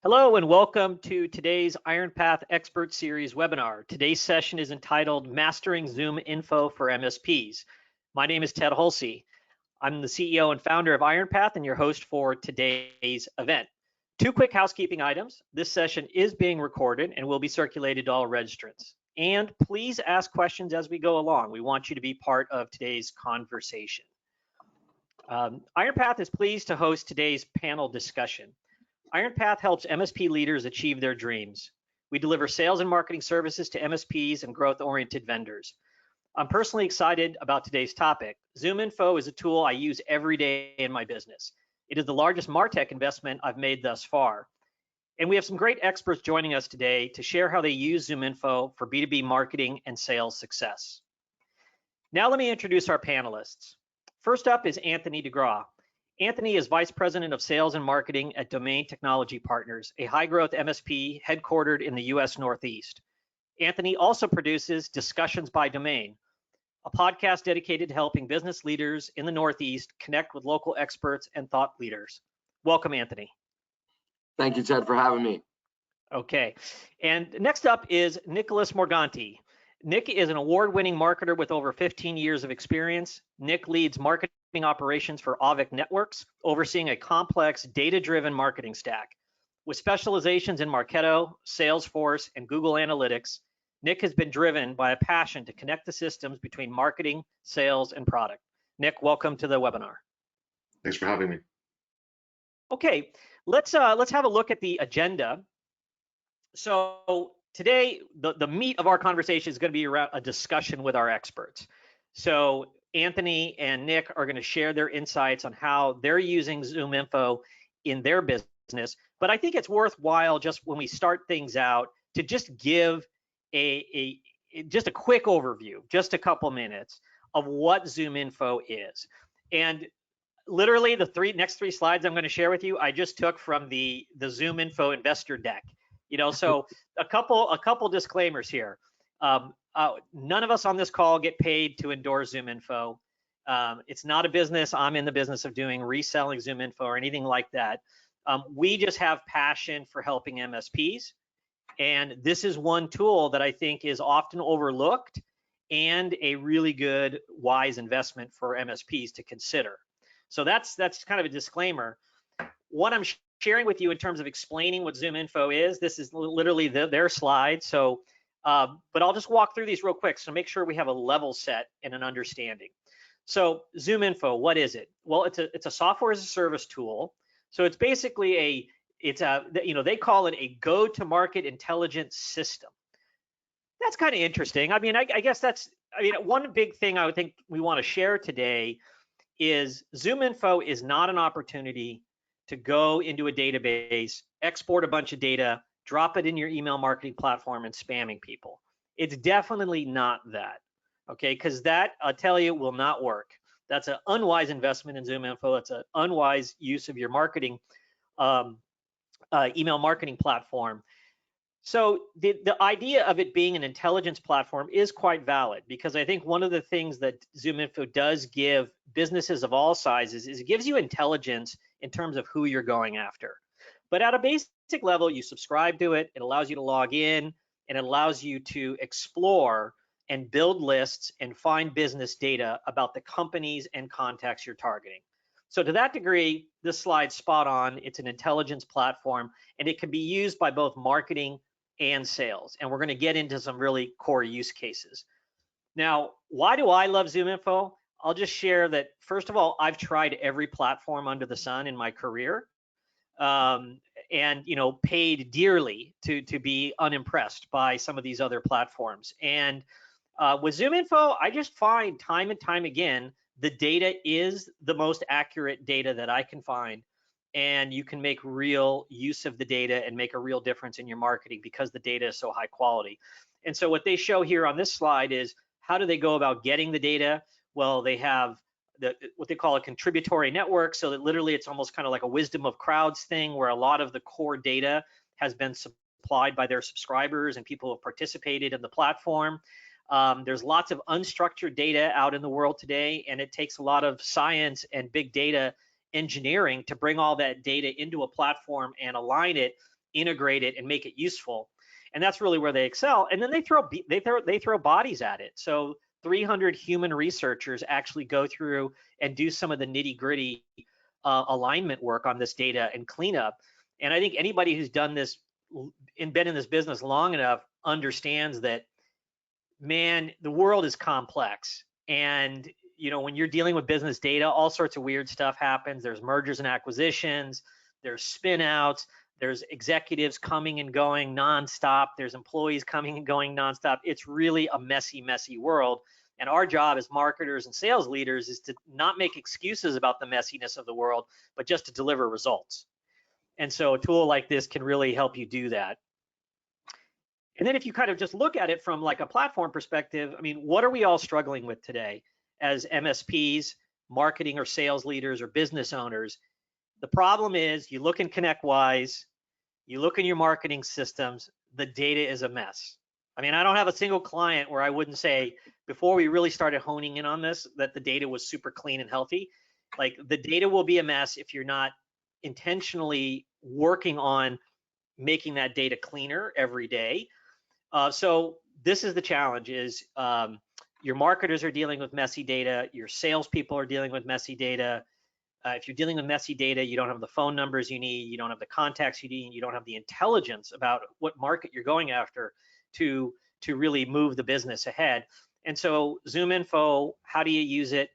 Hello and welcome to today's Ironpath Expert Series webinar. Today's session is entitled Mastering ZoomInfo for MSPs. My name is Ted Hulsey. I'm the CEO and founder of Ironpath and your host for today's event. Two quick housekeeping items. This session is being recorded and will be circulated to all registrants. And please ask questions as we go along. We want you to be part of today's conversation. Ironpath is pleased to host today's panel discussion. Ironpath helps MSP leaders achieve their dreams. We deliver sales and marketing services to MSPs and growth-oriented vendors. I'm personally excited about today's topic. ZoomInfo is a tool I use every day in my business. It is the largest MarTech investment I've made thus far. And we have some great experts joining us today to share how they use ZoomInfo for B2B marketing and sales success. Now let me introduce our panelists. First up is Anthony DeGraw. Anthony is Vice President of Sales and Marketing at Domain Technology Partners, a high-growth MSP headquartered in the U.S. Northeast. Anthony also produces Discussions by Domain, a podcast dedicated to helping business leaders in the Northeast connect with local experts and thought leaders. Welcome, Anthony. Thank you, Ted, for having me. Okay, and next up is Nicholas Morganti. Nick is an award-winning marketer with over 15 years of experience. Nick leads marketing operations for Avic Networks, overseeing a complex data-driven marketing stack. With specializations in Marketo, Salesforce, and Google Analytics, Nick has been driven by a passion to connect the systems between marketing, sales, and product. Nick, welcome to the webinar. Thanks for having me. Okay, let's have a look at the agenda. So today, the meat of our conversation is going to be around a discussion with our experts. So Anthony and Nick are going to share their insights on how they're using ZoomInfo in their business. But I think it's worthwhile just when we start things out to just give just a quick overview, just a couple minutes of what ZoomInfo is. And literally the next three slides I'm going to share with you, I just took from the ZoomInfo investor deck. You know, so a couple disclaimers here. None of us on this call get paid to endorse ZoomInfo. It's not a business. I'm in the business of doing reselling ZoomInfo or anything like that. We just have passion for helping MSPs. And this is one tool that I think is often overlooked and a really good, wise investment for MSPs to consider. So that's kind of a disclaimer. What I'm sharing with you in terms of explaining what ZoomInfo is, this is literally their slide. So, but I'll just walk through these real quick so make sure we have a level set and an understanding. So ZoomInfo, what is it? Well, it's a software as a service tool. So it's basically they call it a go-to-market intelligence system. That's kind of interesting. I mean, I guess one big thing I would think we want to share today is ZoomInfo is not an opportunity to go into a database, export a bunch of data, drop it in your email marketing platform and spamming people. It's definitely not that, okay? Because that, I'll tell you, will not work. That's an unwise investment in ZoomInfo. It's an unwise use of your marketing, email marketing platform. So the idea of it being an intelligence platform is quite valid because I think one of the things that ZoomInfo does give businesses of all sizes is it gives you intelligence in terms of who you're going after. But at a basic level, you subscribe to it, it allows you to log in, and it allows you to explore and build lists and find business data about the companies and contacts you're targeting. So to that degree, this slide's spot on. It's an intelligence platform, and it can be used by both marketing and sales. And we're going to get into some really core use cases. Now, why do I love ZoomInfo? I'll just share that, first of all, I've tried every platform under the sun in my career. And paid dearly to be unimpressed by some of these other platforms. And with ZoomInfo, I just find time and time again, the data is the most accurate data that I can find. And you can make real use of the data and make a real difference in your marketing because the data is so high quality. And so what they show here on this slide is how do they go about getting the data? Well, they have what they call a contributory network, so that literally it's almost kind of like a wisdom of crowds thing where a lot of the core data has been supplied by their subscribers and people who have participated in the platform. There's lots of unstructured data out in the world today, and it takes a lot of science and big data engineering to bring all that data into a platform and align it integrate it and make it useful. And that's really where they excel. And then they throw bodies at it. So 300 human researchers actually go through and do some of the nitty-gritty alignment work on this data and cleanup. And I think anybody who's done this and been in this business long enough understands that, man, the world is complex. And when you're dealing with business data, all sorts of weird stuff happens. There's mergers and acquisitions, there's spin outs, there's executives coming and going nonstop, there's employees coming and going nonstop. It's really a messy world. And our job as marketers and sales leaders is to not make excuses about the messiness of the world, but just to deliver results. And so a tool like this can really help you do that. And then if you kind of just look at it from like a platform perspective, I mean, what are we all struggling with today as MSPs, marketing or sales leaders or business owners? The problem is you look in ConnectWise, you look in your marketing systems, the data is a mess. I mean, I don't have a single client where I wouldn't say before we really started honing in on this, that the data was super clean and healthy. Like the data will be a mess if you're not intentionally working on making that data cleaner every day. So this is the challenge: is your marketers are dealing with messy data, your salespeople are dealing with messy data. If you're dealing with messy data, you don't have the phone numbers you need, you don't have the contacts you need, you don't have the intelligence about what market you're going after to really move the business ahead. And so ZoomInfo, how do you use it?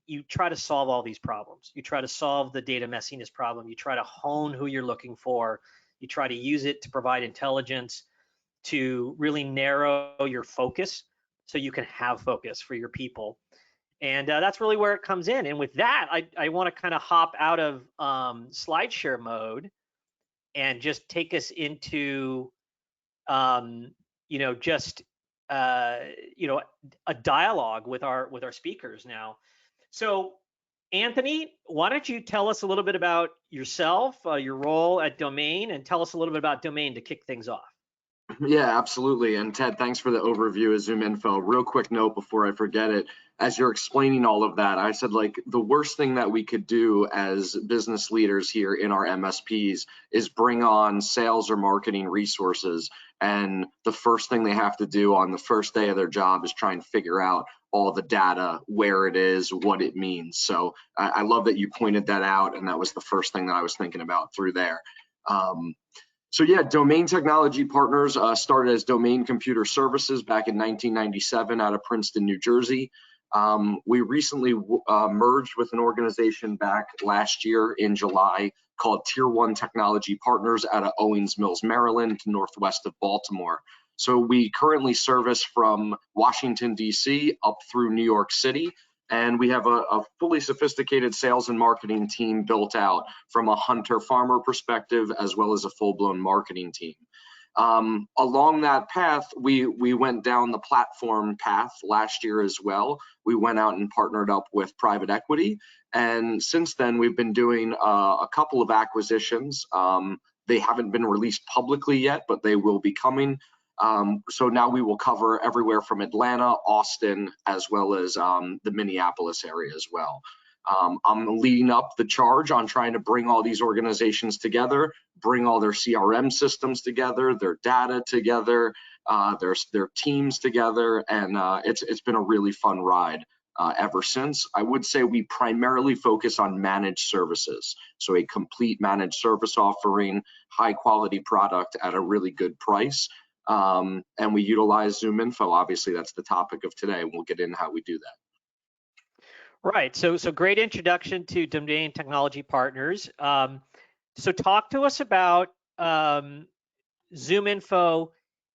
You try to solve all these problems. You try to solve the data messiness problem. You try to hone who you're looking for. You try to use it to provide intelligence, to really narrow your focus so you can have focus for your people. And that's really where it comes in. And with that, I want to kind of hop out of SlideShare mode and just take us into, just, a dialogue with our speakers now. So Anthony, why don't you tell us a little bit about yourself, your role at Domain, and tell us a little bit about Domain to kick things off. Yeah, absolutely. And Ted, thanks for the overview of ZoomInfo. Real quick note before I forget it. As you're explaining all of that, I said, like, the worst thing that we could do as business leaders here in our MSPs is bring on sales or marketing resources. And the first thing they have to do on the first day of their job is try and figure out all the data, where it is, what it means. So I love that you pointed that out. And that was the first thing that I was thinking about through there. So yeah, Domain Technology Partners started as Domain Computer Services back in 1997 out of Princeton, New Jersey. We recently merged with an organization back last year in July called Tier 1 Technology Partners out of Owings Mills, Maryland, northwest of Baltimore. So we currently service from Washington, D.C. up through New York City. And we have a fully sophisticated sales and marketing team built out from a hunter-farmer perspective, as well as a full-blown marketing team. Along that path, we went down the platform path last year as well. We went out and partnered up with private equity. And since then, we've been doing a couple of acquisitions. They haven't been released publicly yet, but they will be coming. So now we will cover everywhere from Atlanta, Austin, as well as the Minneapolis area as well. I'm leading up the charge on trying to bring all these organizations together, bring all their CRM systems together, their data together, their teams together, and it's been a really fun ride ever since. I would say we primarily focus on managed services, so a complete managed service offering, high quality product at a really good price. And we utilize ZoomInfo. Obviously, that's the topic of today, and we'll get into how we do that. Right. So great introduction to Domain Technology Partners. So talk to us about ZoomInfo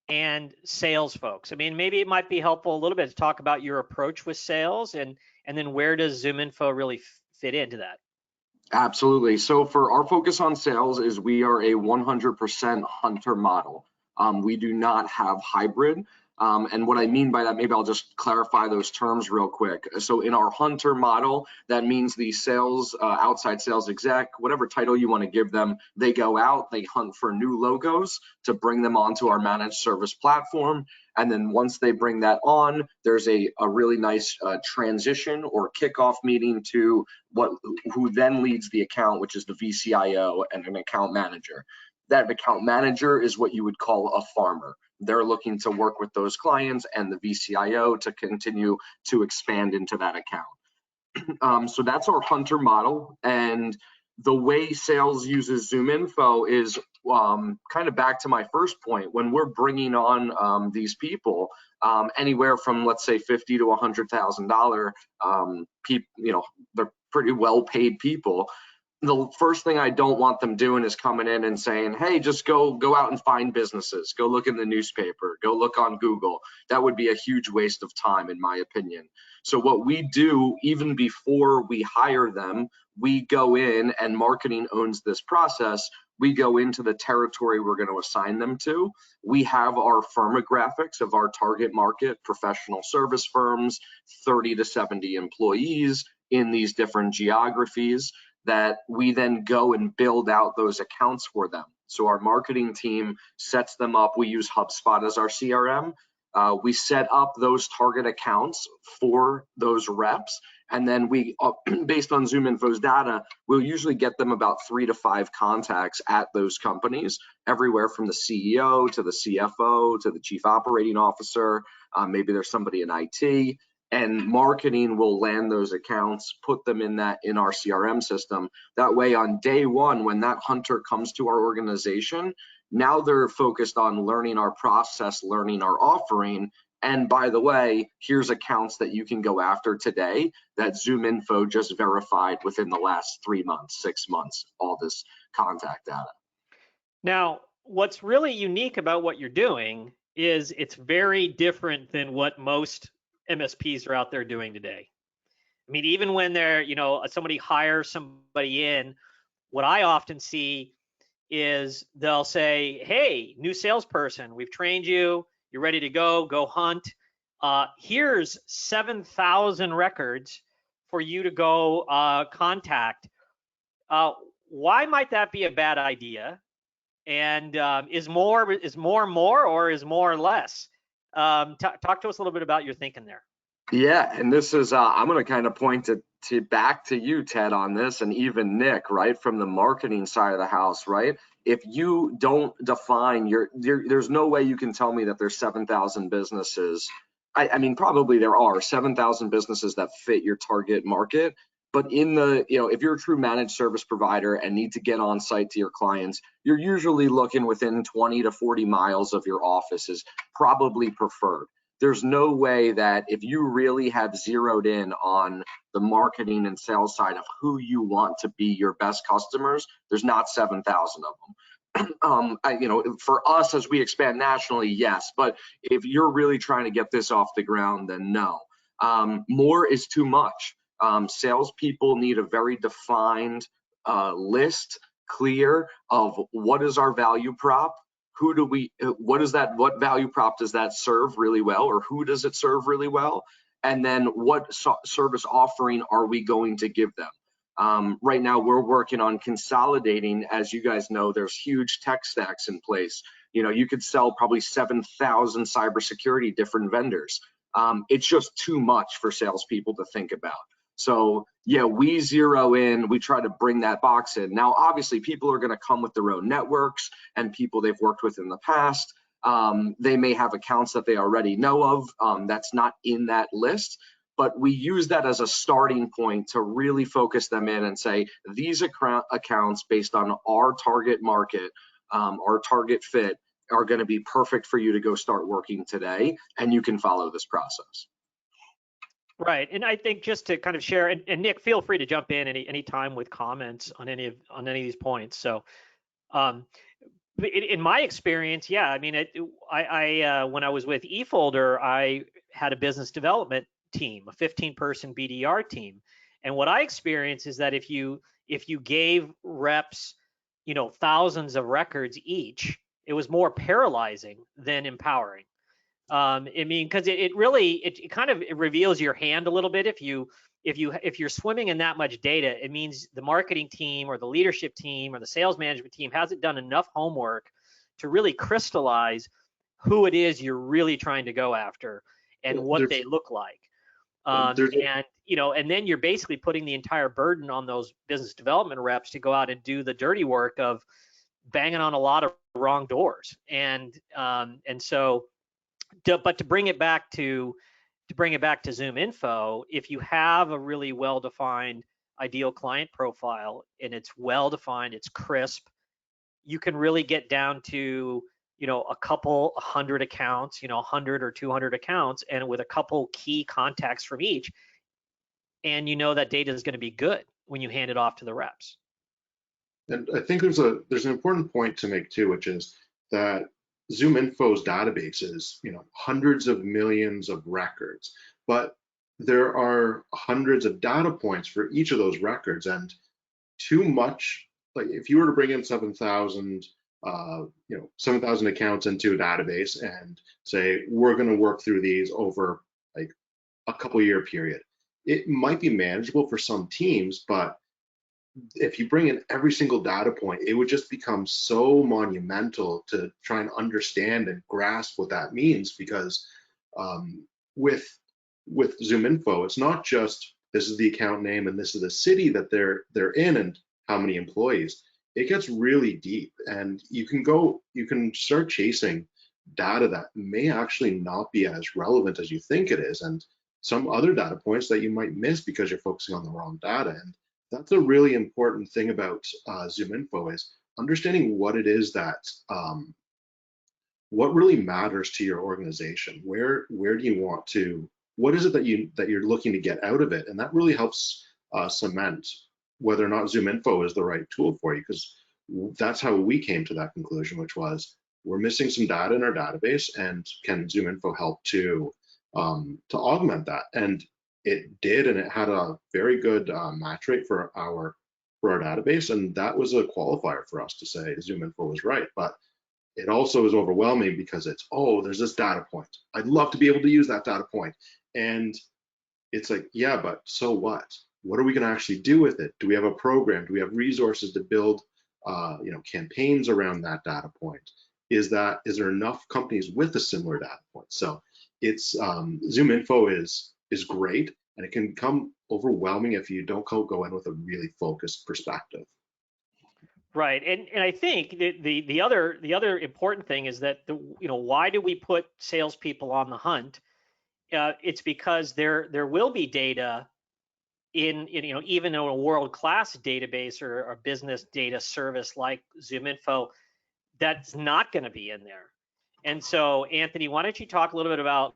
and sales folks. I mean, maybe it might be helpful a little bit to talk about your approach with sales, and then where does ZoomInfo really fit into that? Absolutely. So for our focus on sales is we are a 100% hunter model. We do not have hybrid. And what I mean by that, maybe I'll just clarify those terms real quick. So in our hunter model, that means the sales, outside sales exec, whatever title you want to give them, they go out, they hunt for new logos to bring them onto our managed service platform. And then once they bring that on, there's a really nice transition or kickoff meeting to who then leads the account, which is the VCIO and an account manager. That account manager is what you would call a farmer. They're looking to work with those clients and the VCIO to continue to expand into that account. So that's our hunter model. And the way sales uses ZoomInfo is kind of back to my first point. When we're bringing on these people, anywhere from, let's say, $50,000 to $100,000, they're pretty well paid people. The first thing I don't want them doing is coming in and saying, hey, just go out and find businesses, go look in the newspaper, go look on Google. That would be a huge waste of time, in my opinion. So what we do, even before we hire them, we go in, and marketing owns this process. We go into the territory we're going to assign them to. We have our firmographics of our target market, professional service firms, 30 to 70 employees in these different geographies, that we then go and build out those accounts for them. So our marketing team sets them up. We use HubSpot as our CRM. We set up those target accounts for those reps, and then we, based on ZoomInfo's data, we'll usually get them about 3 to 5 contacts at those companies, everywhere from the CEO to the CFO to the chief operating officer. Maybe there's somebody in IT. And marketing will land those accounts, put them in our CRM system. That way, on day one, when that hunter comes to our organization, now they're focused on learning our process, learning our offering. And by the way, here's accounts that you can go after today that ZoomInfo just verified within the last 3 months, 6 months, all this contact data. Now, what's really unique about what you're doing is it's very different than what most MSPs are out there doing today. I mean, even when they're, somebody hires somebody in, what I often see is they'll say, hey, new salesperson, we've trained you, you're ready to go hunt. Here's 7,000 records for you to go contact. Why might that be a bad idea? And is more more, or is more less? Talk to us a little bit about your thinking there. Yeah, and this is, I'm going to kind of point back to you, Ted, on this, and even Nick, right, from the marketing side of the house, right? If you don't define there's no way you can tell me that there's 7,000 businesses. I mean, probably there are 7,000 businesses that fit your target market. But if you're a true managed service provider and need to get on site to your clients, you're usually looking within 20 to 40 miles of your office is probably preferred. There's no way that if you really have zeroed in on the marketing and sales side of who you want to be your best customers, there's not 7,000 of them. For us, as we expand nationally, yes, but if you're really trying to get this off the ground, then no. More is too much. Salespeople need a very defined list, clear, of what is our value prop. What value prop does that serve really well, or who does it serve really well? And then what service offering are we going to give them? Right now, we're working on consolidating. As you guys know, there's huge tech stacks in place. You could sell probably 7,000 cybersecurity different vendors. It's just too much for salespeople to think about. So yeah, we zero in, we try to bring that box in. Now, obviously, people are going to come with their own networks and people they've worked with in the past. They may have accounts that they already know of that's not in that list, but we use that as a starting point to really focus them in and say, these accounts based on our target market, our target fit, are going to be perfect for you to go start working today, and you can follow this process. Right, and I think just to kind of share, and Nick, feel free to jump in any time with comments on any of these points. So, in my experience, yeah, I mean, I when I was with eFolder, I had a business development team, a 15-person BDR team, and what I experienced is that if you gave reps, thousands of records each, it was more paralyzing than empowering. I mean, because it kind of reveals your hand a little bit. If you're swimming in that much data, it means the marketing team or the leadership team or the sales management team hasn't done enough homework to really crystallize who it is you're really trying to go after and what they look like. And then you're basically putting the entire burden on those business development reps to go out and do the dirty work of banging on a lot of wrong doors. And so, but to bring it back to ZoomInfo, if you have a really well-defined ideal client profile and it's well-defined, it's crisp, you can really get down to, a couple 100 accounts, 100 or 200 accounts, and with a couple key contacts from each, and that data is going to be good when you hand it off to the reps. And I think there's an important point to make too, which is that ZoomInfo's database is, hundreds of millions of records, but there are hundreds of data points for each of those records, and too much, like if you were to bring in 7,000 accounts into a database and say, we're going to work through these over like a couple year period, it might be manageable for some teams, but if you bring in every single data point, it would just become so monumental to try and understand and grasp what that means, because with ZoomInfo, it's not just this is the account name and this is the city that they're in and how many employees. It gets really deep, and you can start chasing data that may actually not be as relevant as you think it is, and some other data points that you might miss because you're focusing on the wrong data. And that's a really important thing about ZoomInfo, is understanding what it is that what really matters to your organization. Where do you want to? What is it that you're looking to get out of it? And that really helps cement whether or not ZoomInfo is the right tool for you, because that's how we came to that conclusion, which was we're missing some data in our database, and can ZoomInfo help to augment that? And it did, and it had a very good match rate for our database, and that was a qualifier for us to say ZoomInfo was right. But it also is overwhelming because it's, there's this data point. I'd love to be able to use that data point, and it's like, yeah, but so what? What are we going to actually do with it? Do we have a program? Do we have resources to build, campaigns around that data point? Is there enough companies with a similar data point? So it's ZoomInfo is great, and it can become overwhelming if you don't go in with a really focused perspective. Right, and I think the other important thing is that why do we put salespeople on the hunt? It's because there will be data in even in a world-class database or a business data service like ZoomInfo that's not going to be in there. And so, Anthony, why don't you talk a little bit about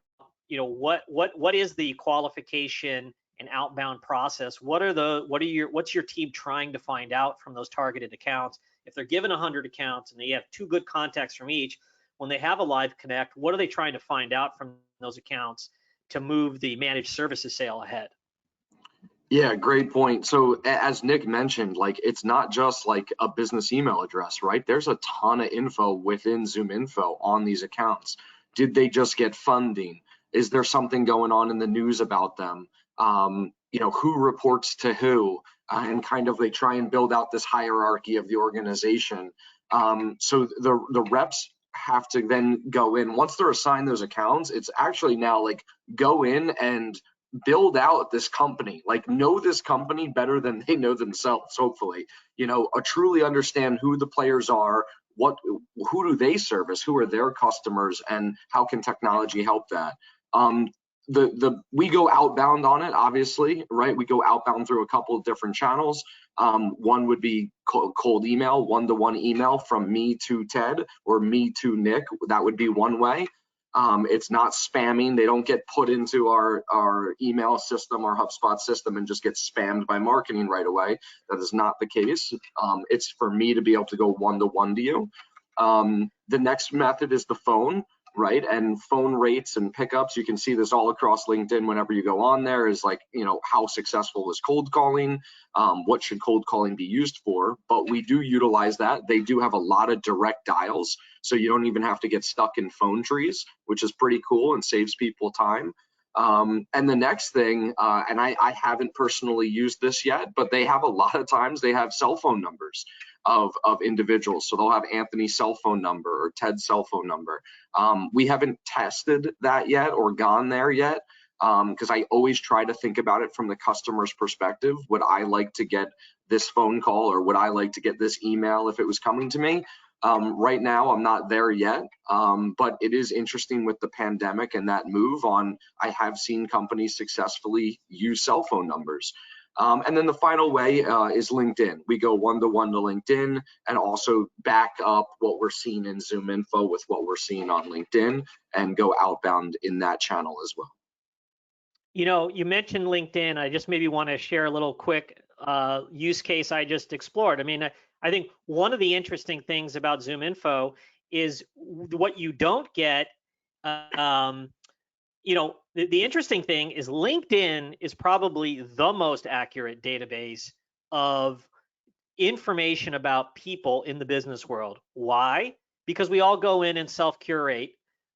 what is the qualification and outbound process? What's your team trying to find out from those targeted accounts? If they're given 100 accounts and they have 2 good contacts from each, when they have a live connect, what are they trying to find out from those accounts to move the managed services sale ahead? Yeah, great point. So as Nick mentioned, like it's not just like a business email address, right? There's a ton of info within ZoomInfo on these accounts. Did they just get funding? Is there something going on in the news about them? Who reports to who? And kind of they try and build out this hierarchy of the organization. So the reps have to then go in. Once they're assigned those accounts, it's actually now like go in and build out this company, like know this company better than they know themselves, hopefully, truly understand who the players are, who do they service, who are their customers, and how can technology help that. We go outbound on it, obviously, right? We go outbound through a couple of different channels. One would be cold email, one-to-one email from me to Ted or me to Nick. That would be one way. It's not spamming. They don't get put into our email system, our HubSpot system, and just get spammed by marketing right away. That is not the case. It's for me to be able to go one-to-one to you. The next method is the phone, right? And phone rates and pickups. You can see this all across LinkedIn whenever you go on there, is like, how successful is cold calling? What should cold calling be used for? But we do utilize that. They do have a lot of direct dials, so you don't even have to get stuck in phone trees, which is pretty cool and saves people time. And the next thing, and I haven't personally used this yet, but they have a lot of times they have cell phone numbers of individuals. So they'll have Anthony's cell phone number or Ted's cell phone number. We haven't tested that yet or gone there yet, because I always try to think about it from the customer's perspective. Would I like to get this phone call, or would I like to get this email if it was coming to me? Right now, I'm not there yet, but it is interesting with the pandemic and that move on. I have seen companies successfully use cell phone numbers. And then the final way is LinkedIn. We go one-to-one to LinkedIn and also back up what we're seeing in ZoomInfo with what we're seeing on LinkedIn and go outbound in that channel as well. You know, you mentioned LinkedIn. I just maybe want to share a little quick use case I just explored. I mean, I think one of the interesting things about ZoomInfo is what you don't get. You know, the interesting thing is LinkedIn is probably the most accurate database of information about people in the business world. Why? Because we all go in and self-curate.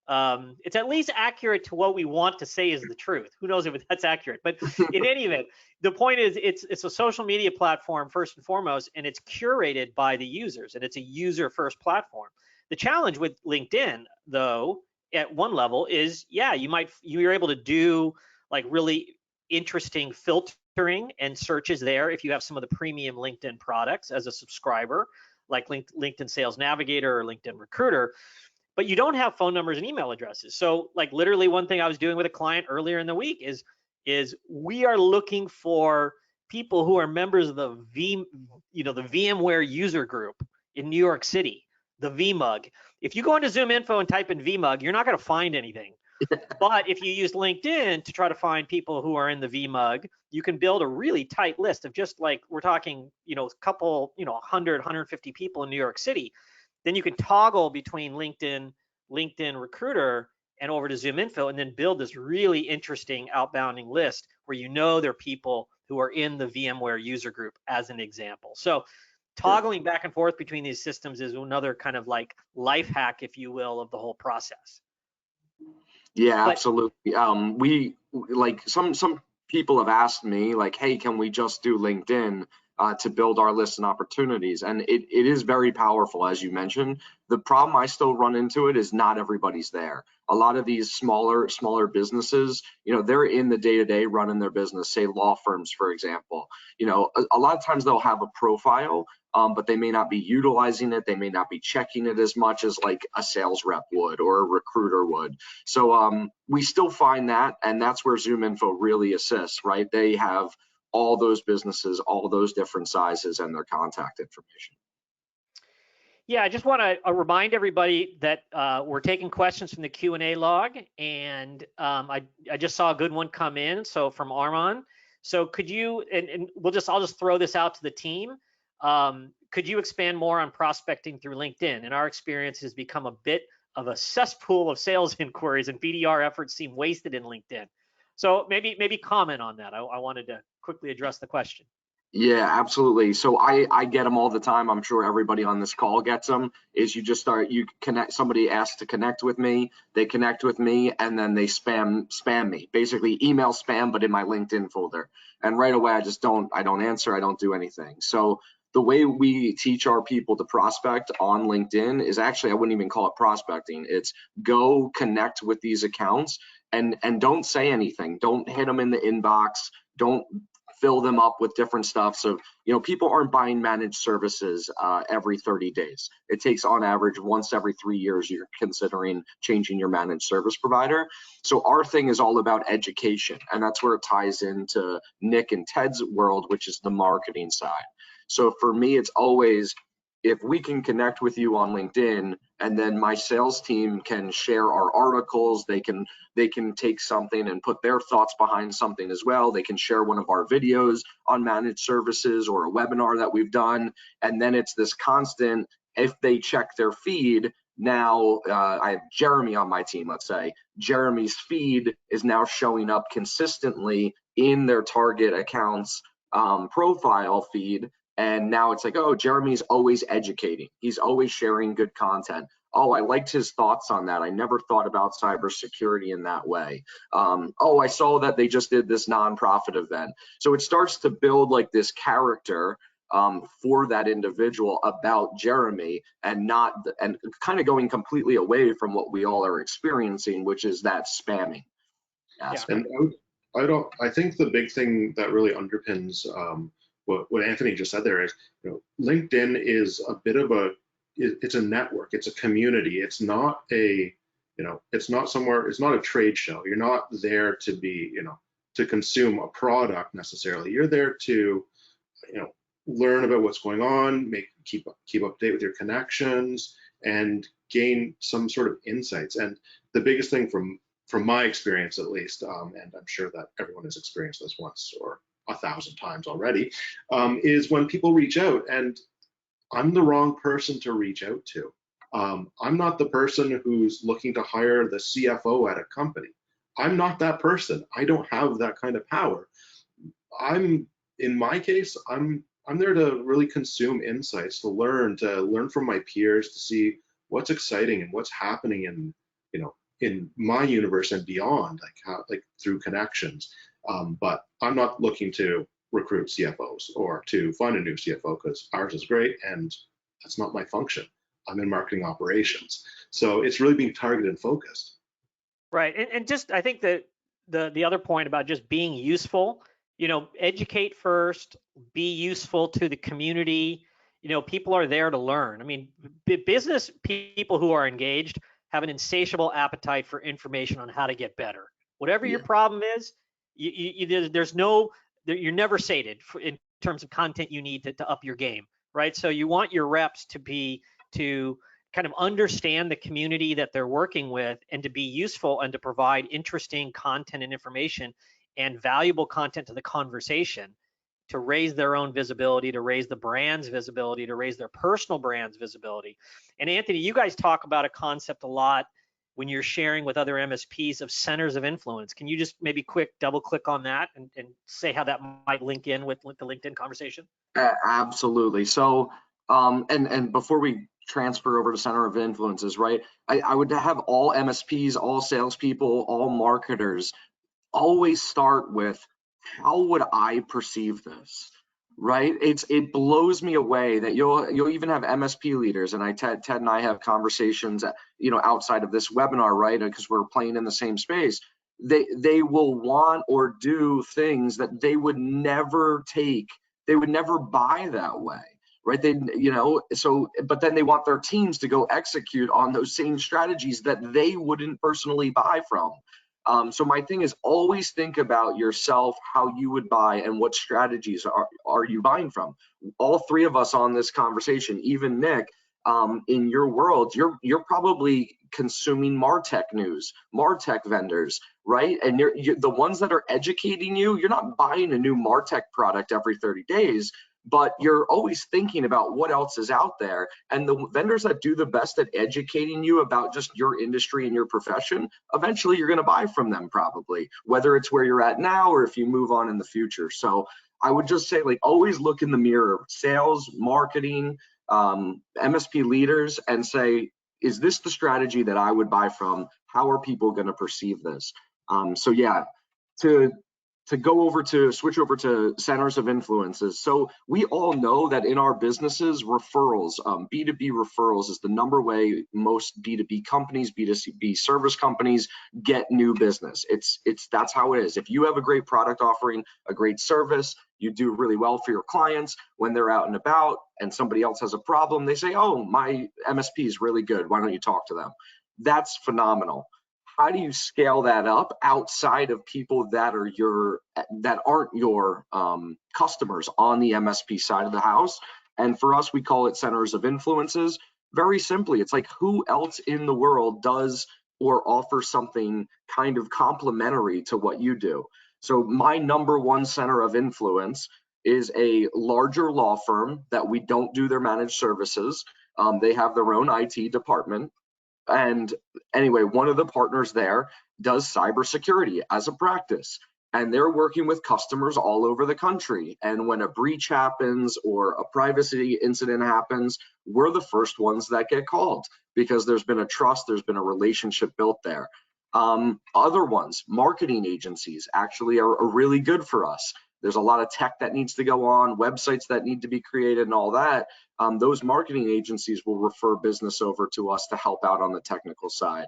It's at least accurate to what we want to say is the truth. Who knows if that's accurate? But in any event, the point is it's a social media platform first and foremost, and it's curated by the users, and it's a user-first platform. The challenge with LinkedIn, though, at one level is, yeah, you're able to do like really interesting filtering and searches there if you have some of the premium LinkedIn products as a subscriber, like LinkedIn Sales Navigator or LinkedIn Recruiter. But you don't have phone numbers and email addresses. So like literally one thing I was doing with a client earlier in the week is we are looking for people who are members of the the VMware user group in New York City, the VMUG. If you go into ZoomInfo and type in VMUG, you're not going to find anything. But if you use LinkedIn to try to find people who are in the VMUG, you can build a really tight list of just like, we're talking, a couple, 100, 150 people in New York City. Then you can toggle between LinkedIn Recruiter and over to ZoomInfo, and then build this really interesting outbounding list where there are people who are in the VMware user group as an example. So toggling back and forth between these systems is another kind of like life hack, if you will, of the whole process. Yeah, absolutely. We like some people have asked me like, hey, can we just do LinkedIn to build our lists and opportunities? And it is very powerful, as you mentioned. The problem I still run into it is not everybody's there. A lot of these smaller businesses, they're in the day-to-day running their business, say law firms, for example. A lot of times they'll have a profile, but they may not be utilizing it. They may not be checking it as much as like a sales rep would or a recruiter would. So we still find that, and that's where ZoomInfo really assists, right? They have all those businesses, all those different sizes, and their contact information. Yeah, I just want to remind everybody that we're taking questions from the Q&A log, and I just saw a good one come in, so from Armand. So could you, and I'll just throw this out to the team. Could you expand more on prospecting through LinkedIn? In our experience, has become a bit of a cesspool of sales inquiries, and BDR efforts seem wasted in LinkedIn. So maybe comment on that. I wanted to quickly address the question. Yeah, absolutely. So I get them all the time. I'm sure everybody on this call gets them. Is you connect, somebody asks to connect with me, they connect with me, and then they spam me, basically email spam, but in my LinkedIn folder. And right away, I don't answer, I don't do anything. So the way we teach our people to prospect on LinkedIn is actually, I wouldn't even call it prospecting. It's go connect with these accounts and don't say anything. Don't hit them in the inbox. Don't fill them up with different stuff. So, people aren't buying managed services every 30 days. It takes on average once every 3 years, you're considering changing your managed service provider. So our thing is all about education. And that's where it ties into Nick and Ted's world, which is the marketing side. So for me, it's always, if we can connect with you on LinkedIn, and then my sales team can share our articles, they can take something and put their thoughts behind something as well. They can share one of our videos on managed services or a webinar that we've done. And then it's this constant, if they check their feed, now I have Jeremy on my team, let's say. Jeremy's feed is now showing up consistently in their target accounts profile feed. And now it's like, oh, Jeremy's always educating. He's always sharing good content. Oh, I liked his thoughts on that. I never thought about cybersecurity in that way. Oh, I saw that they just did this nonprofit event. So it starts to build like this character for that individual about Jeremy, and kind of going completely away from what we all are experiencing, which is that spamming aspect. And I think the big thing that really underpins what Anthony just said there is, LinkedIn is a bit of it's a network, it's a community. It's not it's not somewhere, it's not a trade show. You're not there to be, to consume a product necessarily. You're there to, learn about what's going on, keep up to date with your connections, and gain some sort of insights. And the biggest thing from my experience, at least, and I'm sure that everyone has experienced this once or 1,000 times already, is when people reach out, and I'm the wrong person to reach out to. I'm not the person who's looking to hire the CFO at a company. I'm not that person. I don't have that kind of power. In my case, I'm there to really consume insights, to learn from my peers, to see what's exciting and what's happening in my universe and beyond, like through connections. But I'm not looking to recruit CFOs or to find a new CFO, because ours is great and that's not my function. I'm in marketing operations. So it's really being targeted and focused. Right. And just, I think that the other point about just being useful, educate first, be useful to the community. People are there to learn. I mean, business people who are engaged have an insatiable appetite for information on how to get better. Whatever your problem is, you're never sated in terms of content you need to up your game, right? So you want your reps to kind of understand the community that they're working with, and to be useful and to provide interesting content and information and valuable content to the conversation, to raise their own visibility, to raise the brand's visibility, to raise their personal brand's visibility. And Anthony, you guys talk about a concept a lot when you're sharing with other MSPs of centers of influence. Can you just maybe double click on that and say how that might link in with the LinkedIn conversation? Absolutely. So, and before we transfer over to center of influences, right, I would have all MSPs, all salespeople, all marketers always start with, how would I perceive this? Right? It blows me away that you'll even have MSP leaders, and Ted and I have conversations, outside of this webinar, right? Because we're playing in the same space. They will want or do things that they would never take. They would never buy that way, right? But then they want their teams to go execute on those same strategies that they wouldn't personally buy from. So my thing is, always think about yourself, how you would buy, and what strategies are you buying from. All three of us on this conversation, even Nick, in your world, you're probably consuming MarTech news, MarTech vendors, right? And you're the ones that are educating you. You're not buying a new MarTech product every 30 days. But you're always thinking about what else is out there. And the vendors that do the best at educating you about just your industry and your profession, eventually you're going to buy from them, probably, whether it's where you're at now or if you move on in the future. So I would just say, always look in the mirror, sales, marketing, MSP leaders, and say, is this the strategy that I would buy from? How are people going to perceive this? So yeah, to switch over to centers of influences. So we all know that in our businesses, referrals, B2B referrals is the number way most B2B companies, B2B service companies get new business. That's how it is. If you have a great product offering, a great service, you do really well for your clients. When they're out and about and somebody else has a problem, they say, oh, my MSP is really good. Why don't you talk to them? That's phenomenal. How do you scale that up outside of people that aren't your customers on the MSP side of the house? And for us, we call it centers of influences. Very simply, it's like, who else in the world does or offers something kind of complementary to what you do? So my number one center of influence is a larger law firm that we don't do their managed services. They have their own IT department. And anyway, one of the partners there does cybersecurity as a practice, and they're working with customers all over the country. And when a breach happens or a privacy incident happens, we're the first ones that get called, because there's been a trust, there's been a relationship built there. Other ones, marketing agencies, actually are really good for us. There's a lot of tech that needs to go on, websites that need to be created and all that. Those marketing agencies will refer business over to us to help out on the technical side.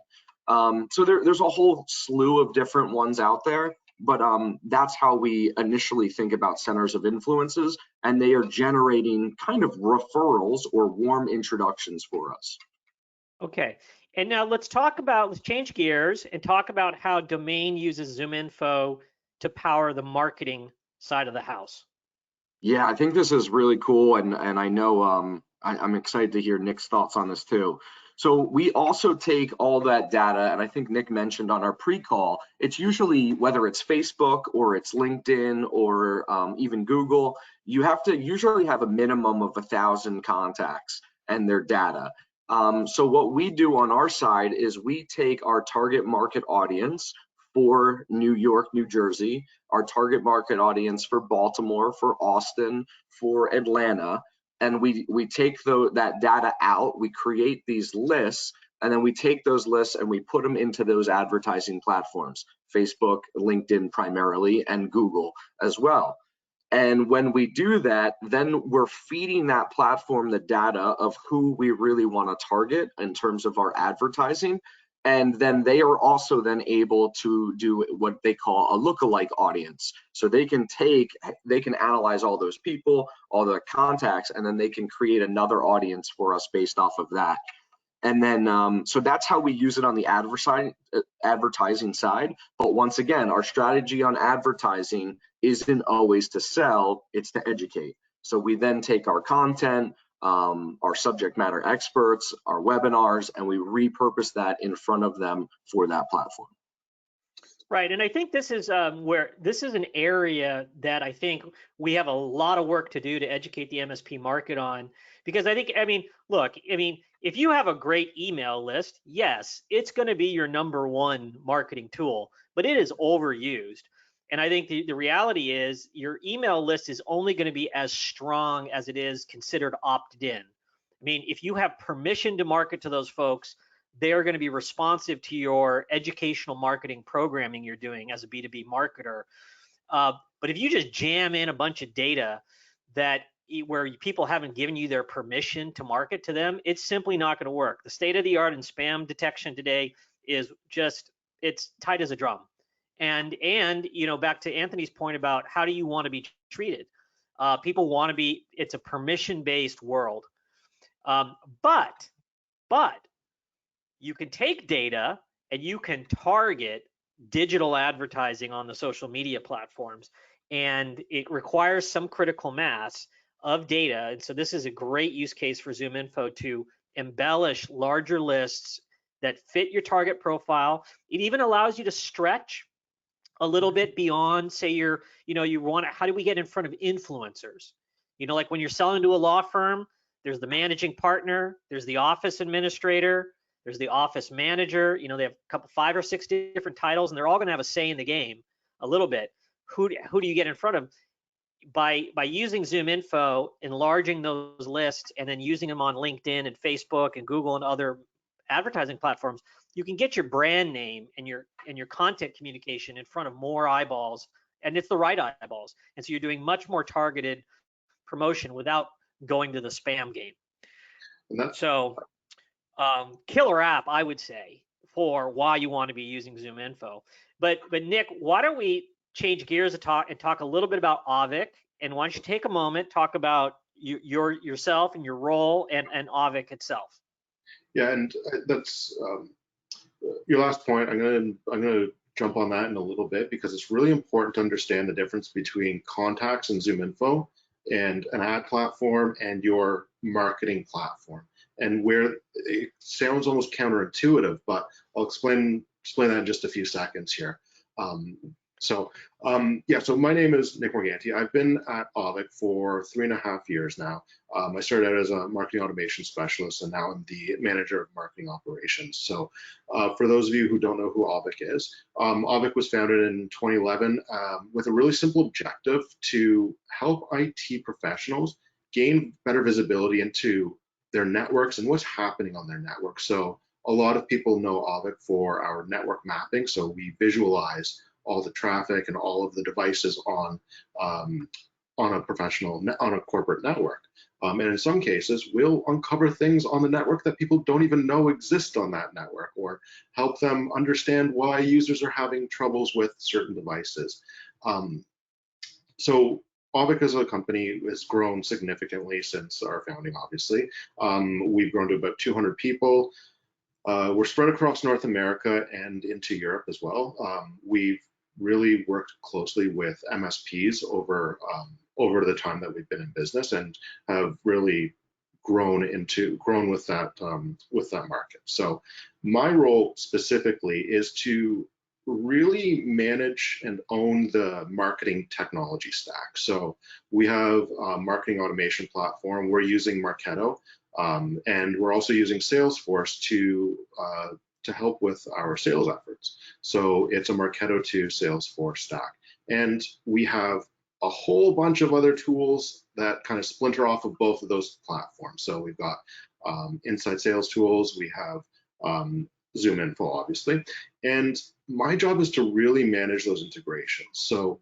So there's a whole slew of different ones out there. but that's how we initially think about centers of influences, and they are generating kind of referrals or warm introductions for us. Okay, and now let's change gears and talk about how Domain uses ZoomInfo to power the marketing side of the house. Yeah, I think this is really cool, and I know I'm excited to hear Nick's thoughts on this too. So we also take all that data, and I think Nick mentioned on our pre-call, it's usually whether it's Facebook or it's LinkedIn or even Google, you have to usually have a minimum of 1,000 contacts and their data. So what we do on our side is we take our target market audience for New York, New Jersey, our target market audience for Baltimore, for Austin, for Atlanta, and we take that data out, we create these lists, and then we take those lists and we put them into those advertising platforms, Facebook, LinkedIn primarily, and Google as well. And when we do that, then we're feeding that platform the data of who we really want to target in terms of our advertising. And then they are also then able to do what they call a lookalike audience. So they can analyze all those people, all the contacts, and then they can create another audience for us based off of that. And then, so that's how we use it on the advertising side. But once again, our strategy on advertising isn't always to sell, it's to educate. So we then take our content, our subject matter experts, our webinars, and we repurpose that in front of them for that platform. Right, and I think this is where this is an area that I think we have a lot of work to do to educate the MSP market on, because look, if you have a great email list, yes, it's going to be your #1 marketing tool, but it is overused. And I think the reality is your email list is only going to be as strong as it is considered opted in. I mean, if you have permission to market to those folks, they are going to be responsive to your educational marketing programming you're doing as a B2B marketer. But if you just jam in a bunch of data where people haven't given you their permission to market to them, it's simply not going to work. The state of the art in spam detection today is just, it's tight as a drum. And back to Anthony's point about how do you want to be treated? People want to be, it's a permission-based world. But you can take data and you can target digital advertising on the social media platforms, and it requires some critical mass of data. And so this is a great use case for ZoomInfo to embellish larger lists that fit your target profile. It even allows you to stretch a little bit beyond, say you want to, how do we get in front of influencers? Like when you're selling to a law firm, there's the managing partner, there's the office administrator, there's the office manager. They have a couple, 5 or 6 different titles, and they're all going to have a say in the game a little bit. Who do you get in front of? By using ZoomInfo, enlarging those lists, and then using them on LinkedIn and Facebook and Google and other advertising platforms, you can get your brand name and your content communication in front of more eyeballs, and it's the right eyeballs. And so you're doing much more targeted promotion without going to the spam game. So killer app, I would say, for why you want to be using ZoomInfo. But Nick, why don't we change gears and talk a little bit about Avik, and why don't you take a moment, talk about yourself and your role and Avik itself. Yeah, and that's your last point. I'm gonna jump on that in a little bit, because it's really important to understand the difference between contacts and ZoomInfo and an ad platform and your marketing platform, and where it sounds almost counterintuitive, but I'll explain that in just a few seconds here. So my name is Nick Morganti. I've been at Avik for 3.5 years now. I started out as a marketing automation specialist, and now I'm the manager of marketing operations. So for those of you who don't know who Avik is, Avik was founded in 2011 with a really simple objective to help IT professionals gain better visibility into their networks and what's happening on their network. So a lot of people know Avik for our network mapping. So we visualize all the traffic and all of the devices on on a on a corporate network. And in some cases, we'll uncover things on the network that people don't even know exist on that network, or help them understand why users are having troubles with certain devices. So Auvik as a company has grown significantly since our founding, obviously. We've grown to about 200 people. We're spread across North America and into Europe as well. We've really worked closely with MSPs over the time that we've been in business, and have really grown with that market. So my role specifically is to really manage and own the marketing technology stack. So we have a marketing automation platform. We're using Marketo, and we're also using Salesforce to help with our sales efforts. So it's a Marketo to Salesforce stack. And we have a whole bunch of other tools that kind of splinter off of both of those platforms. So we've got inside sales tools, we have ZoomInfo, obviously. And my job is to really manage those integrations. So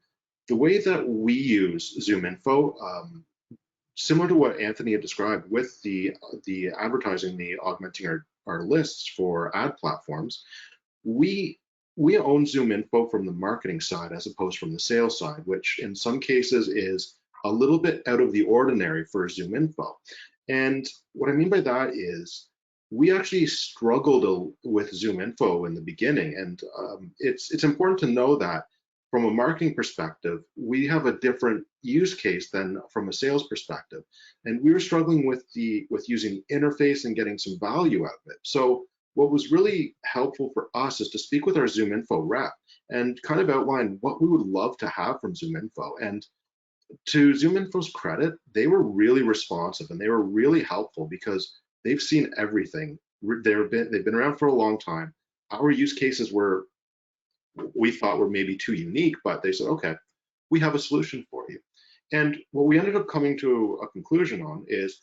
the way that we use ZoomInfo, similar to what Anthony had described with the advertising, the augmenting our lists for ad platforms, we own ZoomInfo from the marketing side as opposed from the sales side, which in some cases is a little bit out of the ordinary for ZoomInfo. And what I mean by that is we actually struggled with ZoomInfo in the beginning, and it's important to know that from a marketing perspective, we have a different use case than from a sales perspective, and we were struggling with using interface and getting some value out of it. So what was really helpful for us is to speak with our ZoomInfo rep and kind of outline what we would love to have from ZoomInfo. And to ZoomInfo's credit, they were really responsive and they were really helpful because they've seen everything. They've been around for a long time. Our use cases we thought were maybe too unique, but they said, okay, we have a solution for you. And what we ended up coming to a conclusion on is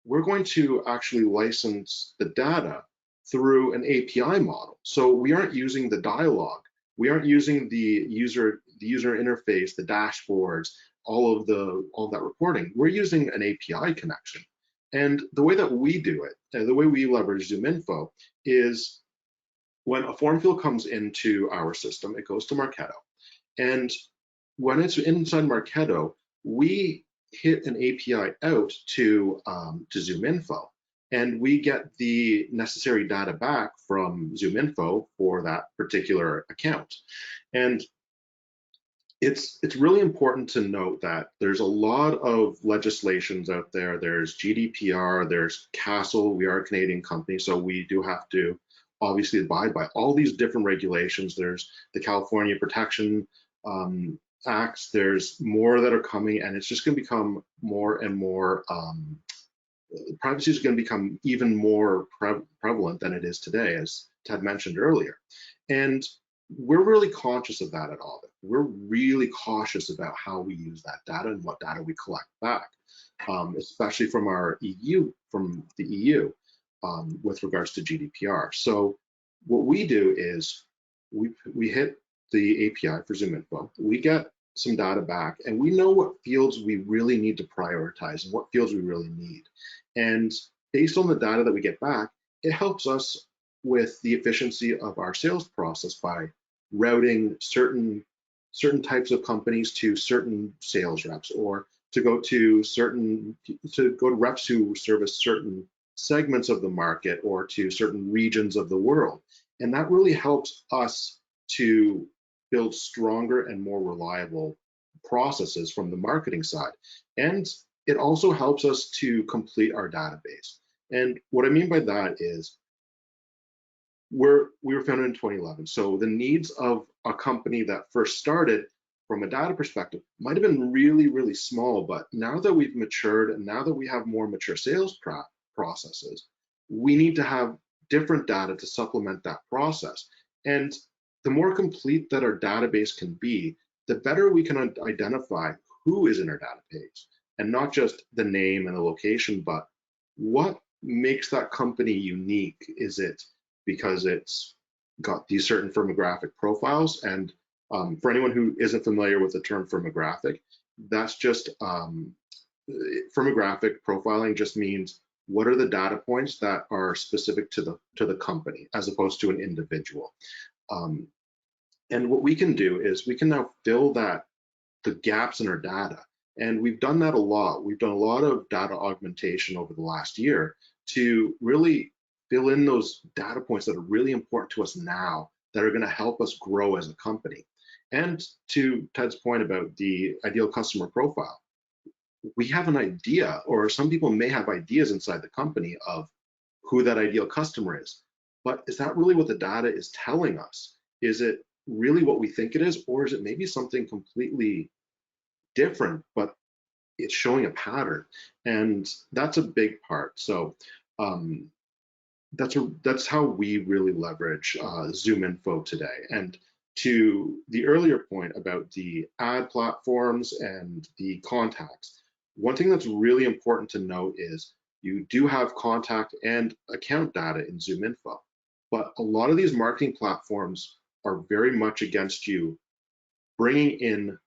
we're going to actually license the data through an API model. So we aren't using the dialogue. We aren't using the user interface, the dashboards, all of that reporting. We're using an API connection. And the way that we do it, the way we leverage ZoomInfo is when a form field comes into our system, it goes to Marketo. And when it's inside Marketo, we hit an API out to ZoomInfo, and we get the necessary data back from ZoomInfo for that particular account. And it's really important to note that there's a lot of legislations out there. There's GDPR, there's CASL. We are a Canadian company, so we do have to obviously abide by all these different regulations. There's the California Protection Acts. There's more that are coming, and it's just going to become more and more. Privacy is going to become even more prevalent than it is today, as Ted mentioned earlier. And we're really conscious of that at Auvik. We're really cautious about how we use that data and what data we collect back, especially from the EU, with regards to GDPR. So what we do is we hit the API for ZoomInfo, we get some data back, and we know what fields we really need to prioritize and what fields we really need. And based on the data that we get back, it helps us with the efficiency of our sales process by routing certain types of companies to certain sales reps, or to go to reps who service certain segments of the market or to certain regions of the world. And that really helps us to build stronger and more reliable processes from the marketing side. And it also helps us to complete our database. And what I mean by that is we were founded in 2011. So the needs of a company that first started from a data perspective might have been really, really small, but now that we've matured and now that we have more mature sales processes, we need to have different data to supplement that process. And the more complete that our database can be, the better we can identify who is in our database, and not just the name and the location, but what makes that company unique. Is it because it's got these certain firmographic profiles? And for anyone who isn't familiar with the term firmographic, that's just firmographic profiling just means what are the data points that are specific to the company as opposed to an individual. And what we can do is we can now fill the gaps in our data. And we've done that a lot. We've done a lot of data augmentation over the last year to really fill in those data points that are really important to us now, that are going to help us grow as a company. And to Ted's point about the ideal customer profile, we have an idea, or some people may have ideas inside the company of who that ideal customer is. But is that really what the data is telling us? Is it really what we think it is, or is it maybe something completely different, but it's showing a pattern? And that's a big part. So that's how we really leverage ZoomInfo today. And to the earlier point about the ad platforms and the contacts, one thing that's really important to note is you do have contact and account data in ZoomInfo, but a lot of these marketing platforms are very much against you bringing in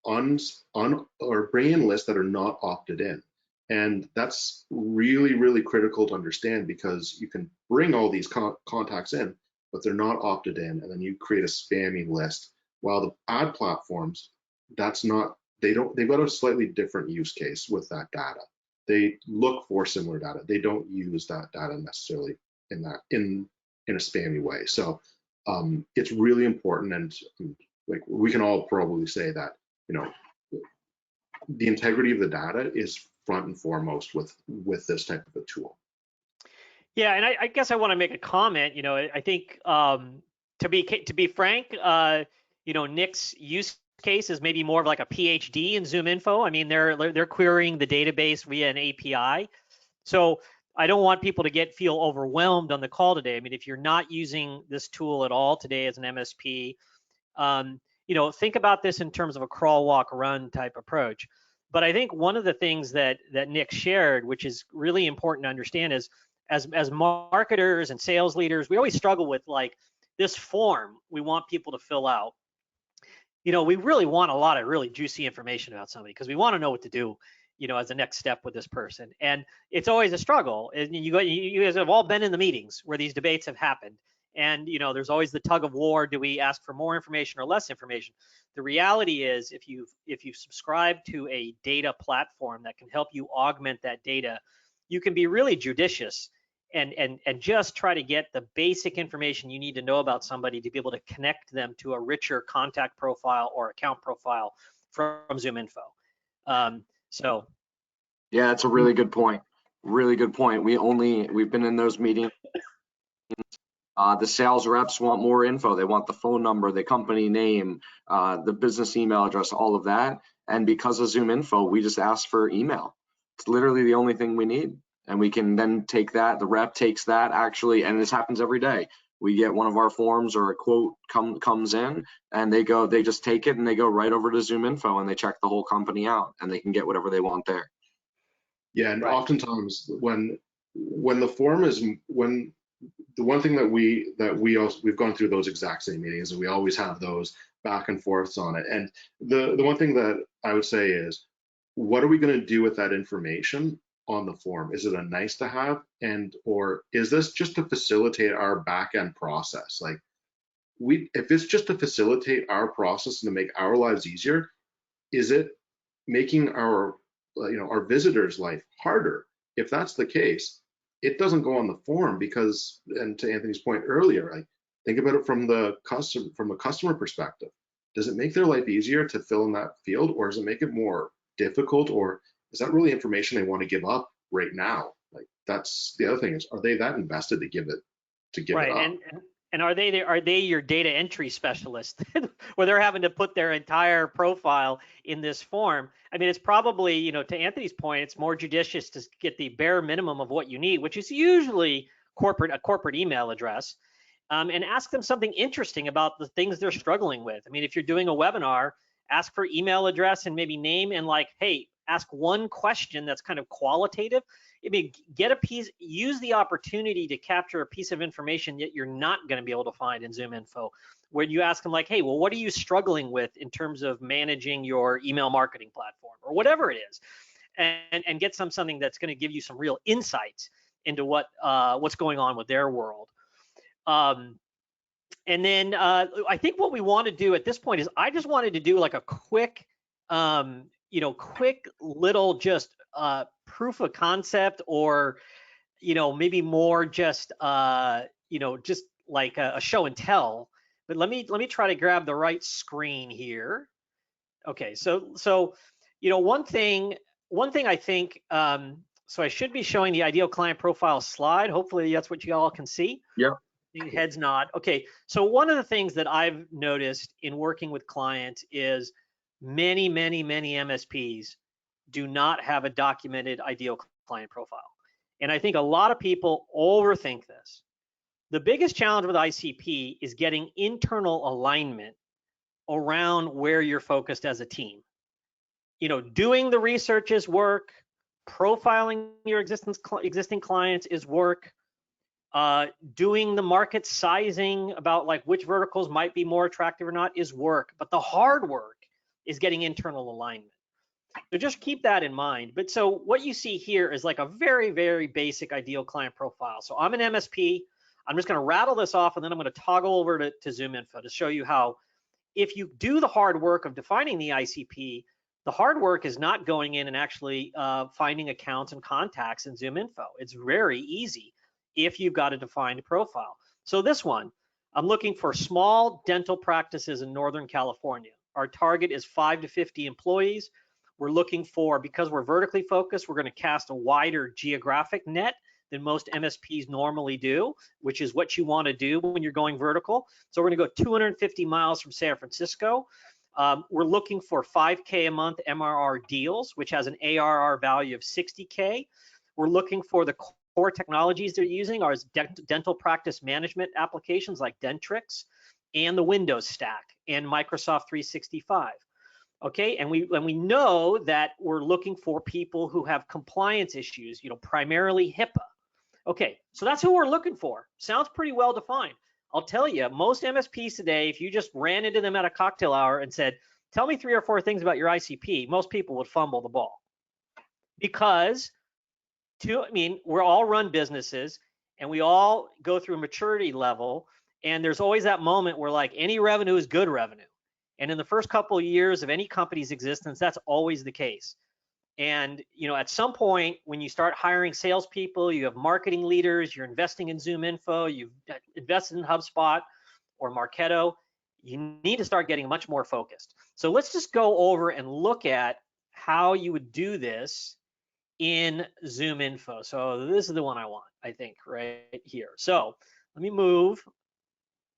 bringing in lists that are not opted in. And that's really, really critical to understand, because you can bring all these contacts in, but they're not opted in, and then you create a spammy list. While the ad platforms, that's not, they've got a slightly different use case with that data. They look for similar data. They don't use that data necessarily in a spammy way. So it's really important, and like we can all probably say that, you know, the integrity of the data is front and foremost with this type of a tool. Yeah, and I guess I want to make a comment. You know, I think to be frank, you know, Nick's use case is maybe more of like a PhD in ZoomInfo. I mean, they're querying the database via an API. So I don't want people to feel overwhelmed on the call today. I mean, if you're not using this tool at all today as an MSP, you know, think about this in terms of a crawl, walk, run type approach. But I think one of the things that Nick shared, which is really important to understand, is as marketers and sales leaders, we always struggle with like this form we want people to fill out. You know, we really want a lot of really juicy information about somebody because we want to know what to do, you know, as a next step with this person. And it's always a struggle. And you guys have all been in the meetings where these debates have happened. And, you know, there's always the tug of war. Do we ask for more information or less information? The reality is, if you subscribe to a data platform that can help you augment that data, you can be really judicious and just try to get the basic information you need to know about somebody to be able to connect them to a richer contact profile or account profile from ZoomInfo. So yeah, that's a really good point. Really good point. We've been in those meetings. The sales reps want more info. They want the phone number, the company name, the business email address, all of that. And because of ZoomInfo, we just ask for email. It's literally the only thing we need. And we can then take that, the rep takes that actually, and this happens every day. We get one of our forms or a quote comes in, and they just take it and they go right over to ZoomInfo and they check the whole company out, and they can get whatever they want there. Yeah, and right. Oftentimes when the form is, when the one thing that we've gone through those exact same meetings, and we always have those back and forths on it. And the one thing that I would say is, what are we going to do with that information on the form? Is it a nice to have, or is this just to facilitate our back end process? Like, if it's just to facilitate our process and to make our lives easier, is it making our our visitors' life harder? If that's the case, it doesn't go on the form, because, and to Anthony's point earlier, like, think about it from a customer perspective. Does it make their life easier to fill in that field, or does it make it more difficult, or is that really information they want to give up right now? Like, that's the other thing, is, are they that invested to give it right. up? And are they your data entry specialist where they're having to put their entire profile in this form? I mean, it's probably, you know, to Anthony's point, it's more judicious to get the bare minimum of what you need, which is usually a corporate email address, and ask them something interesting about the things they're struggling with. I mean, if you're doing a webinar, ask for email address and maybe name, and like, hey, ask one question that's kind of qualitative. I mean, use the opportunity to capture a piece of information that you're not going to be able to find in ZoomInfo, where you ask them like, hey, well, what are you struggling with in terms of managing your email marketing platform or whatever it is, and get something that's going to give you some real insights into what's going on with their world. And then I think what we want to do at this point is I just wanted to do like a quick, quick little just proof of concept, or, maybe more just, just like a show and tell. But let me try to grab the right screen here. Okay, so one thing I think, so I should be showing the ideal client profile slide. Hopefully that's what you all can see. Yeah. Heads nod. Okay, so one of the things that I've noticed in working with clients is many MSPs do not have a documented ideal client profile. And I think a lot of people overthink this. The biggest challenge with ICP is getting internal alignment around where you're focused as a team. Doing the research is work, profiling your existing clients is work, doing the market sizing about like which verticals might be more attractive or not is work, but the hard work is getting internal alignment. So just keep that in mind. But so what you see here is like a very basic ideal client profile. So I'm an MSP. I'm just going to rattle this off, and then I'm going to toggle over to ZoomInfo to show you how, if you do the hard work of defining the ICP, the hard work is not going in and actually finding accounts and contacts in ZoomInfo. It's very easy if you've got a defined profile. So this one, I'm looking for small dental practices in Northern California. Our target is 5 to 50 employees. We're looking for, because we're vertically focused, we're going to cast a wider geographic net than most MSPs normally do, which is what you want to do when you're going vertical. So we're going to go 250 miles from San Francisco. We're looking for 5K a month MRR deals, which has an ARR value of 60K. We're looking for the core technologies they're using are dental practice management applications like Dentrix and the Windows stack and Microsoft 365. Okay, and we know that we're looking for people who have compliance issues, primarily HIPAA. Okay, so that's who we're looking for. Sounds pretty well defined. I'll tell you, most MSPs today, if you just ran into them at a cocktail hour and said, tell me 3 or 4 things about your ICP, most people would fumble the ball. Because, we're all run businesses and we all go through a maturity level, and there's always that moment where like any revenue is good revenue. And in the first couple of years of any company's existence, that's always the case. And at some point, when you start hiring salespeople, you have marketing leaders, you're investing in ZoomInfo, you've invested in HubSpot or Marketo, you need to start getting much more focused. So let's just go over and look at how you would do this in ZoomInfo. So this is the one I want, I think, right here. So let me move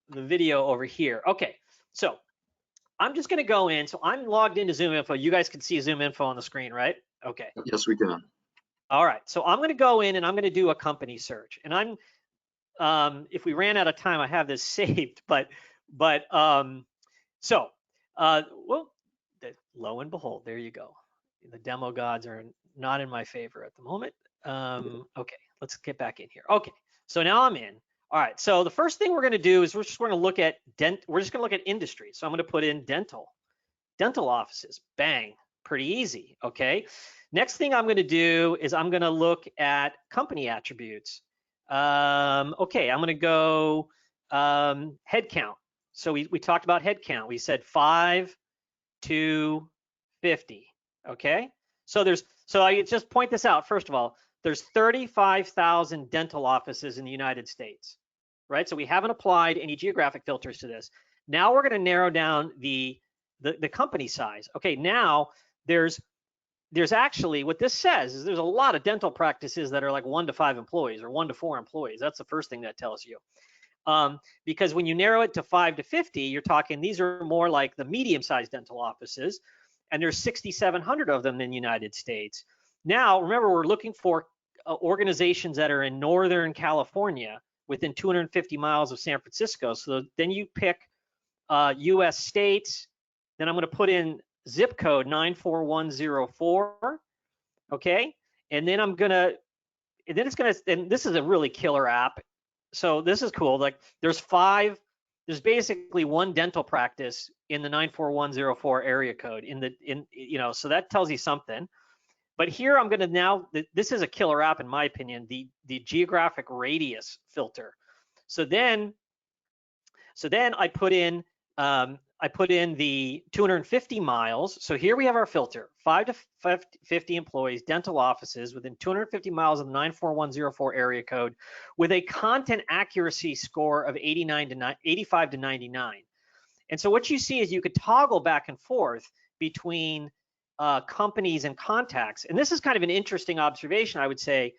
the video over here. Okay, so I'm just going to go in. So I'm logged into ZoomInfo. You guys can see ZoomInfo on the screen, right? Okay. Yes, we can. All right. So I'm going to go in and I'm going to do a company search. And if we ran out of time, I have this saved. But well, lo and behold, there you go. The demo gods are not in my favor at the moment. Okay, let's get back in here. Okay. So now I'm in. All right, so the first thing we're going to do is we're just going to look at industry. So I'm going to put in dental offices. Bang, pretty easy. Okay. Next thing I'm going to do is I'm going to look at company attributes. Okay, I'm going to go headcount. So we talked about headcount. We said 5 to 50. Okay. So I just point this out. First of all, there's 35,000 dental offices in the United States. Right, so we haven't applied any geographic filters to this. Now we're going to narrow down the company size. Okay, now there's actually, what this says is there's a lot of dental practices that are like 1 to 5 employees or 1 to 4 employees. That's the first thing that tells you. Because when you narrow it to 5 to 50, you're talking, these are more like the medium-sized dental offices, and there's 6,700 of them in the United States. Now, remember, we're looking for organizations that are in Northern California, within 250 miles of San Francisco. So then you pick US states. Then I'm going to put in zip code 94104. Okay, and then and this is a really killer app. So this is cool. Like there's basically one dental practice in the 94104 area code so that tells you something. But here I'm going to this is a killer app in my opinion, the geographic radius filter. So then I put in the 250 miles. So here we have our filter, 5 to 50 employees, dental offices within 250 miles of the 94104 area code with a content accuracy score of 85 to 99. And so what you see is you could toggle back and forth between companies and contacts. And this is kind of an interesting observation, I would say.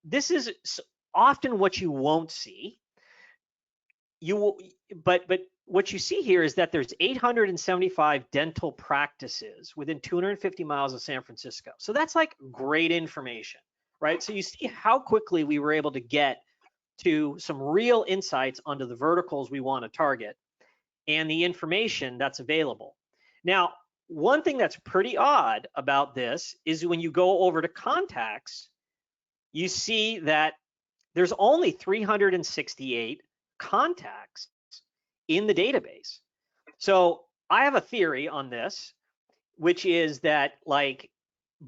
This is often what you won't see. But what you see here is that there's 875 dental practices within 250 miles of San Francisco. So that's like great information, right? So you see how quickly we were able to get to some real insights onto the verticals we want to target and the information that's available. Now, one thing that's pretty odd about this is when you go over to contacts, you see that there's only 368 contacts in the database. So I have a theory on this, which is that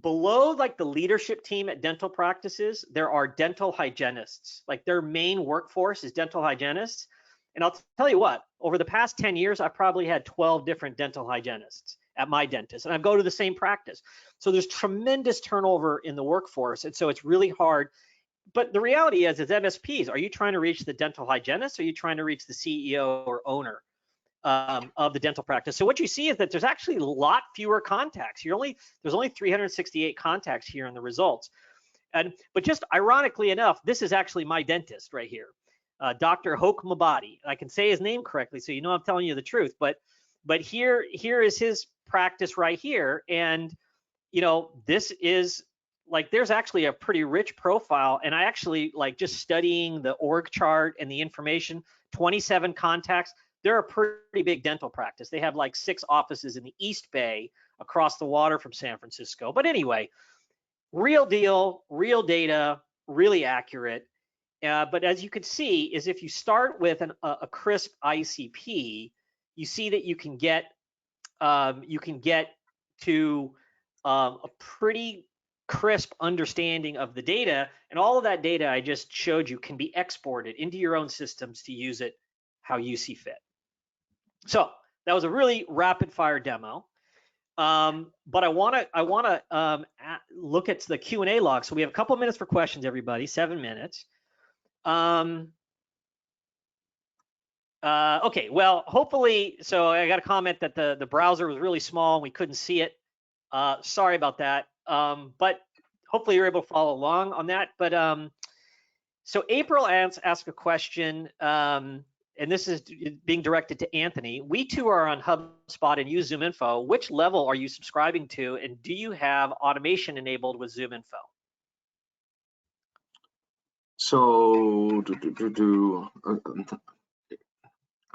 below the leadership team at dental practices, there are dental hygienists. Like their main workforce is dental hygienists. And I'll tell you what, over the past 10 years, I've probably had 12 different dental hygienists at my dentist, and I go to the same practice. So there's tremendous turnover in the workforce. And so it's really hard. But the reality is MSPs, are you trying to reach the dental hygienist, or are you trying to reach the CEO or owner of the dental practice? So what you see is that there's actually a lot fewer contacts. There's only 368 contacts here in the results. But just ironically enough, this is actually my dentist right here, Dr. Hoke Mabadi. I can say his name correctly, so you know I'm telling you the truth. But here is his practice right here, and this is there's actually a pretty rich profile. And I actually just studying the org chart and the information, 27 contacts. They're a pretty big dental practice. They have 6 offices in the East Bay across the water from San Francisco. But anyway, real deal, real data, really accurate. But as you can see, is if you start with a crisp ICP, you see that you can get to a pretty crisp understanding of the data, and all of that data I just showed you can be exported into your own systems to use it how you see fit. So that was a really rapid fire demo, but I want to look at the Q&A log. So we have a couple minutes for questions, everybody. 7 minutes. Okay, well, hopefully, so I got a comment that the browser was really small and we couldn't see it. Sorry about that. But hopefully you're able to follow along on that. But so April asked a question, and this is being directed to Anthony. We too are on HubSpot and use ZoomInfo. Which level are you subscribing to, and do you have automation enabled with ZoomInfo? So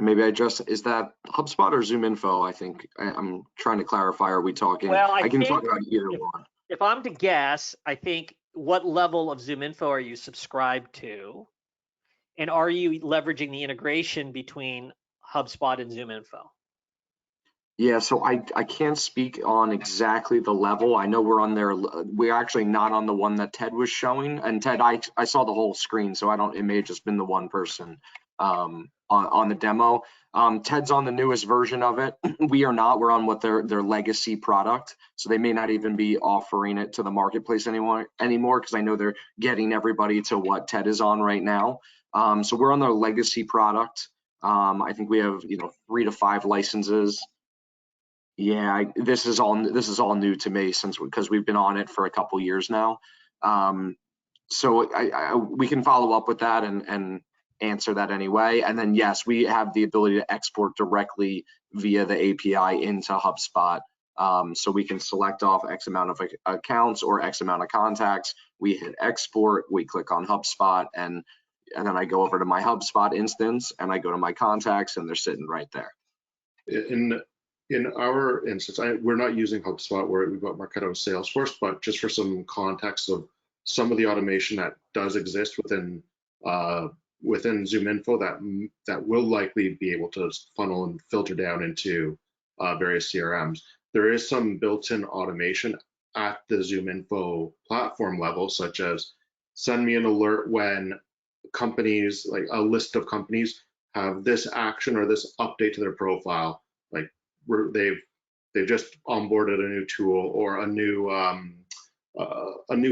maybe I just, is that HubSpot or ZoomInfo? I think I'm trying to clarify. Are we talking? Well, I can talk about either one. If I'm to guess, I think what level of ZoomInfo are you subscribed to? And are you leveraging the integration between HubSpot and ZoomInfo? Yeah, so I can't speak on exactly the level. I know we're on there. We're actually not on the one that Ted was showing. And Ted, I saw the whole screen, so it may have just been the one person on the demo. Ted's on the newest version of it. We are not. We're on what their legacy product. So they may not even be offering it to the marketplace anymore because I know they're getting everybody to what Ted is on right now. So we're on their legacy product. I think we have 3 to 5 licenses. Yeah, this is all new to me because we've been on it for a couple years now. So we can follow up with that and answer that anyway. And then yes, we have the ability to export directly via the API into HubSpot. So we can select off X amount of accounts or X amount of contacts. We hit export, we click on HubSpot, and then I go over to my HubSpot instance and I go to my contacts and they're sitting right there. In our instance, we're not using HubSpot where we've got Marketo Salesforce, but just for some context of some of the automation that does exist within within ZoomInfo that will likely be able to funnel and filter down into various CRMs. There is some built-in automation at the ZoomInfo platform level, such as send me an alert when companies, like a list of companies, have this action or this update to their profile, like they've just onboarded a new tool, or a new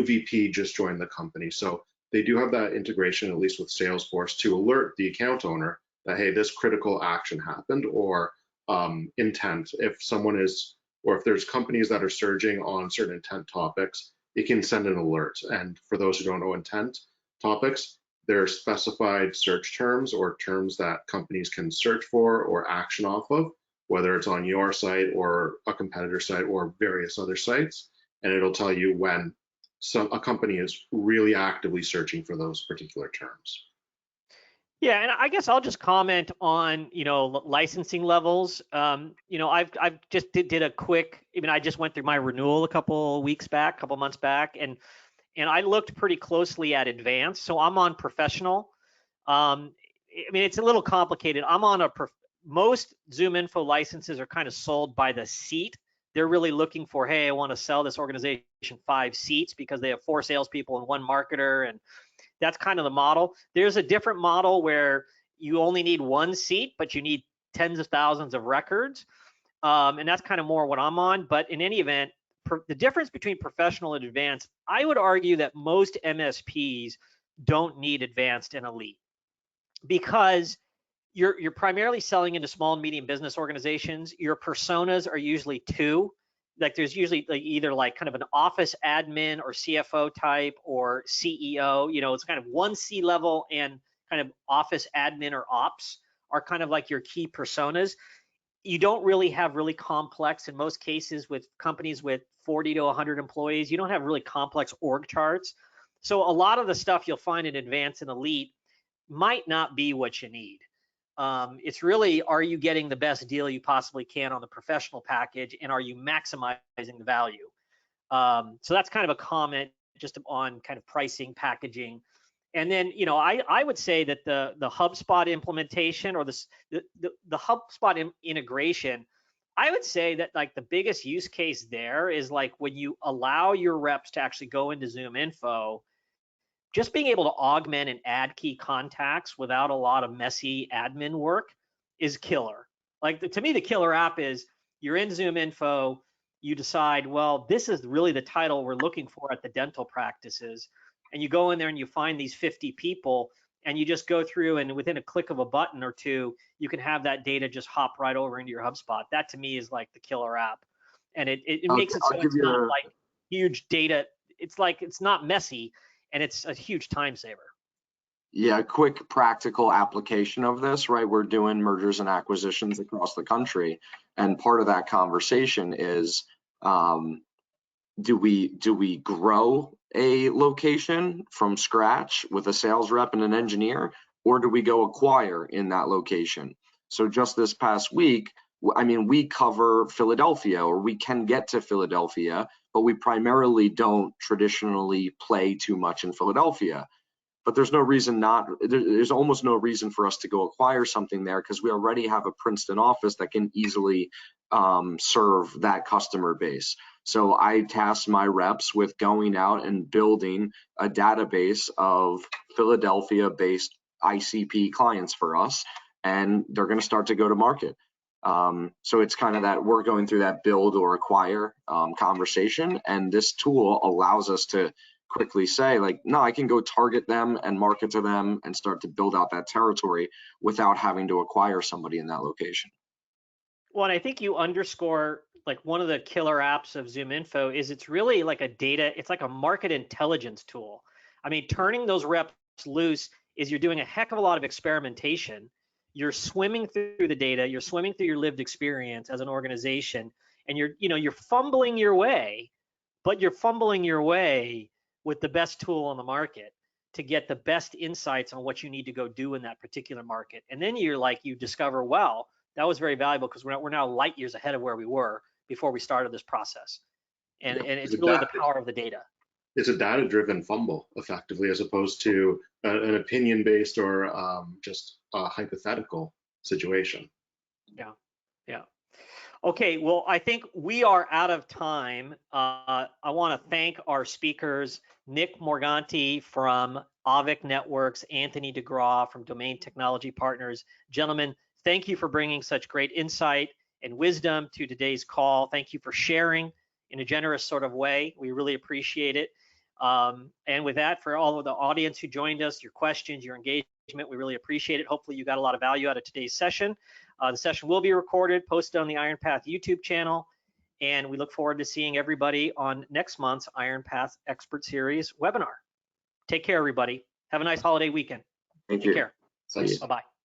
VP just joined the company. So they do have that integration, at least with Salesforce, to alert the account owner that, hey, this critical action happened, or intent. If someone is, or if there's companies that are surging on certain intent topics, it can send an alert. And for those who don't know intent topics, there are specified search terms or terms that companies can search for or action off of, whether it's on your site or a competitor site or various other sites, and it'll tell you when a company is really actively searching for those particular terms. Yeah, and I guess I'll just comment on, licensing levels. I've just did a quick, I just went through my renewal a couple months back, and I looked pretty closely at advanced. So I'm on professional. It's a little complicated. I'm on most ZoomInfo licenses are kind of sold by the seat. They're really looking for, hey, I want to sell this organization 5 seats because they have 4 salespeople and 1 marketer, and that's kind of the model. There's a different model where you only need 1 seat, but you need tens of thousands of records, and that's kind of more what I'm on. But in any event, the difference between professional and advanced, I would argue that most MSPs don't need advanced and elite, because you're primarily selling into small and medium business organizations. Your personas are usually 2. Like there's usually either kind of an office admin or CFO type or CEO. It's kind of 1 C level, and kind of office admin or ops are kind of like your key personas. You don't really have really complex, in most cases with companies with 40 to 100 employees, you don't have really complex org charts. So a lot of the stuff you'll find in advanced and elite might not be what you need. It's really, are you getting the best deal you possibly can on the professional package, and are you maximizing the value? So that's kind of a comment just on kind of pricing, packaging. And then, I would say that the HubSpot implementation, or the HubSpot integration, I would say that like the biggest use case there is like when you allow your reps to actually go into ZoomInfo, just being able to augment and add key contacts without a lot of messy admin work is killer. Like to me, the killer app is you're in ZoomInfo, you decide, well, this is really the title we're looking for at the dental practices. And you go in there and you find these 50 people, and you just go through, and within a click of a button or 2, you can have that data just hop right over into your HubSpot. That to me is like the killer app. And it makes it so it's not like huge data. It's like, it's not messy, and it's a huge time saver. Yeah, quick practical application of this, right? We're doing mergers and acquisitions across the country, and part of that conversation is, do we grow a location from scratch with a sales rep and an engineer, or do we go acquire in that location? So just this past week, we cover Philadelphia, or we can get to Philadelphia, but we primarily don't traditionally play too much in Philadelphia. But there's almost no reason for us to go acquire something there, because we already have a Princeton office that can easily serve that customer base. So I tasked my reps with going out and building a database of Philadelphia-based ICP clients for us, and they're going to start to go to market. So it's kind of that we're going through that build or acquire conversation, and this tool allows us to quickly say, like, no, I can go target them and market to them and start to build out that territory without having to acquire somebody in that location. Well, and I think you underscore like one of the killer apps of ZoomInfo is it's really like it's like a market intelligence tool. Turning those reps loose is you're doing a heck of a lot of experimentation. You're swimming through the data, you're swimming through your lived experience as an organization, and you're fumbling your way, but you're fumbling your way with the best tool on the market to get the best insights on what you need to go do in that particular market. And then you discover, well, that was very valuable because we're now light years ahead of where we were before we started this process. And, Yep. and it's really the power of the data. It's a data-driven fumble, effectively, as opposed to an opinion-based or just a hypothetical situation. Yeah, yeah. Okay, well, I think we are out of time. I want to thank our speakers, Nick Morganti from Avic Networks, Anthony DeGraw from Domain Technology Partners. Gentlemen, thank you for bringing such great insight and wisdom to today's call. Thank you for sharing in a generous sort of way. We really appreciate it. And with that, for all of the audience who joined us, your questions, your engagement, we really appreciate it. Hopefully you got a lot of value out of today's session. The session will be recorded, posted on the Ironpath YouTube channel, and we look forward to seeing everybody on next month's Ironpath Expert Series webinar. Take care, everybody. Have a nice holiday weekend. Thank Take you. care. Thanks. Bye-bye.